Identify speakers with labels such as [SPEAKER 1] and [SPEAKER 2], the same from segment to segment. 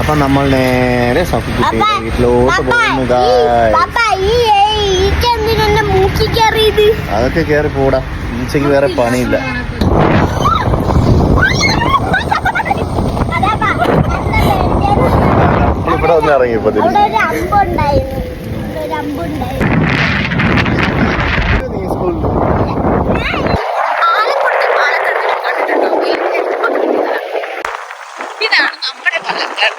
[SPEAKER 1] അപ്പൊ നമ്മൾ നേരെ സഫിക്കുട്ടിയുടെ വീട്ടിലോട്ട് പോകുന്നു. അതൊക്കെ കേറി പോടാ, ഈച്ചയ്ക്ക് വേറെ പണിയില്ല. ഇവിടെ ഒന്ന് ഇറങ്ങിയപ്പോ
[SPEAKER 2] ഇതാണ് നമ്മുടെ പാലക്കാട്.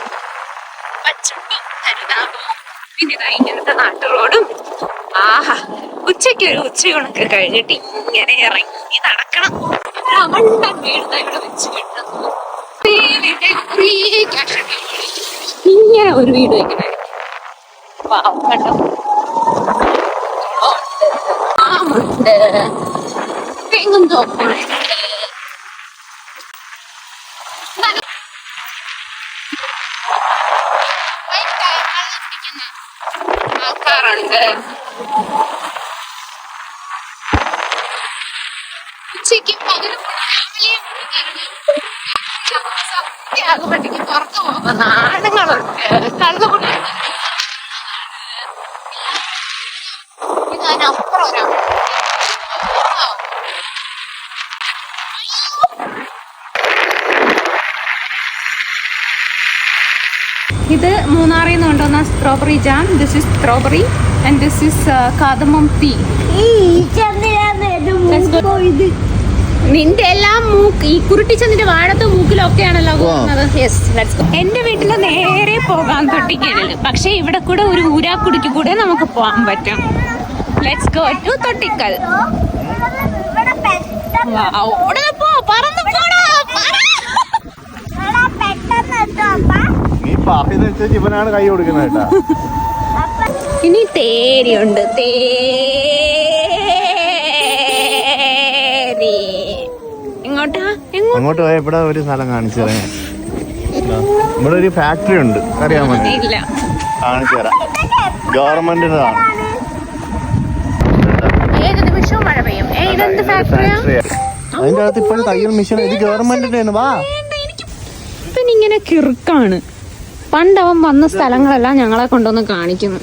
[SPEAKER 2] പച്ചപ്പും ഹരിതാപവും പിന്നെ ഇങ്ങനത്തെ നാട്ടുറോഡും. ആഹാ, ഉച്ചയ്ക്കൊരു ഉച്ചയൂണൊക്കെ കഴിഞ്ഞിട്ട് ഇങ്ങനെ ഇറങ്ങി നടക്കണം. അണ്ണൻ വീട് ഇവിടെ വെച്ച് കിട്ടുന്നു. ഇങ്ങനെ ഒരു വീട് വെക്കണേ. പാവം കണ്ടോ, മാമുണ്ട്, തെങ്ങും തോപ്പുണ്ട്. ആൾക്കാരുണ്ട്. ഉച്ചയ്ക്ക് പകലും ആകുമ്പോഴത്തേക്ക് പുറത്തു പോകുന്ന ആണുങ്ങളുണ്ട്. കള്ളുകുടി ഇതിനപ്പുറം ഒരാൾ. ഇത് മൂന്നാറിൽ നിന്ന് കൊണ്ടുവന്ന strawberry jam. This is strawberry and this is cardamom tea. നിന്റെ എല്ലാം മൂക്ക് ഈ കുരുട്ടിച്ചതിന്റെ വാഴത്തെ മൂക്കിലൊക്കെയാണല്ലോ പോകുന്നത്. Yes, let's go. എന്റെ വീട്ടിൽ നേരെ പോകാൻ തൊട്ടിക്കലിൽ, പക്ഷെ ഇവിടെ കൂടെ ഒരു ഊരാക്കുടിക്ക് കൂടെ നമുക്ക് പോകാൻ പറ്റും. Let's go to Thottikkal.
[SPEAKER 1] ഇവനാണ് കൈ കൊടുക്കുന്നത് കേട്ടാ.
[SPEAKER 2] ഇനി തേരിയുണ്ട്.
[SPEAKER 1] അങ്ങോട്ട് പോയ ഇവിടെ ഒരു സ്ഥലം കാണിച്ചു തരാം. ഇവിടെ ഒരു ഫാക്ടറി ഉണ്ട്, അറിയാമോ?
[SPEAKER 2] ഇല്ല,
[SPEAKER 1] കാണിച്ചു തരാം. ഗവൺമെന്റിൻ്റെതാണ്.
[SPEAKER 2] ഏത് നിമിഷവും മഴ പെയ്യും. ഇതെന്ത് ഫാക്ടറിയാ?
[SPEAKER 1] അതിന്റെ അകത്ത് ഇപ്പോഴും തയ്യൽ മെഷീൻ. ഇത് ഗവൺമെന്റിന്റെ. വാ,
[SPEAKER 2] പിന്നെ ഇങ്ങനെ കിറുക്കാണ്. പണ്ടവൻ വന്ന സ്ഥലങ്ങളെല്ലാം ഞങ്ങളെ കൊണ്ടൊന്ന് കാണിക്കുന്നു.